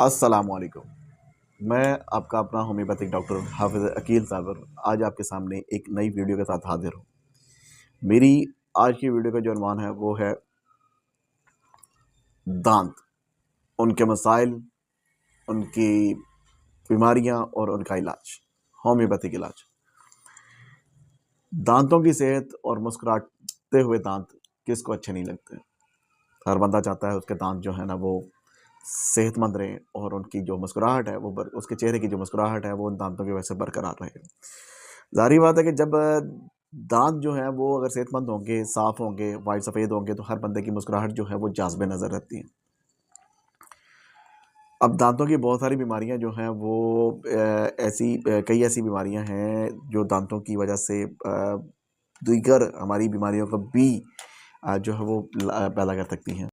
अस्सलामुअलैकुम। मैं आपका अपना होम्योपैथिक डॉक्टर हाफिज़ अकील साबर आज आपके सामने एक नई वीडियो के साथ हाजिर हूँ। मेरी आज की वीडियो का जो उन्वान है वो है दांत, उनके मसाइल, उनकी बीमारियाँ और उनका इलाज, होम्योपैथिक इलाज। दांतों की सेहत और मुस्कुराते हुए दांत किसको अच्छे नहीं लगते। हर बंदा चाहता है उसके दांत जो है ना वो सेहतमंद रहें और उनकी जो मुस्कुराहट है वो उसके चेहरे की जो मुस्कुराहट है वो उन दांतों की वजह से बरकरार रहे। ज़ाहिर बात है कि जब दांत जो हैं वो अगर सेहतमंद होंगे, साफ़ होंगे, वाइट सफ़ेद होंगे तो हर बंदे की मुस्कुराहट जो है वो जाज़िब नज़र रहती है। अब दांतों की बहुत सारी बीमारियां जो हैं वो कई ऐसी बीमारियां हैं जो दांतों की वजह से दीगर हमारी बीमारियों को भी जो है वो पैदा कर सकती हैं।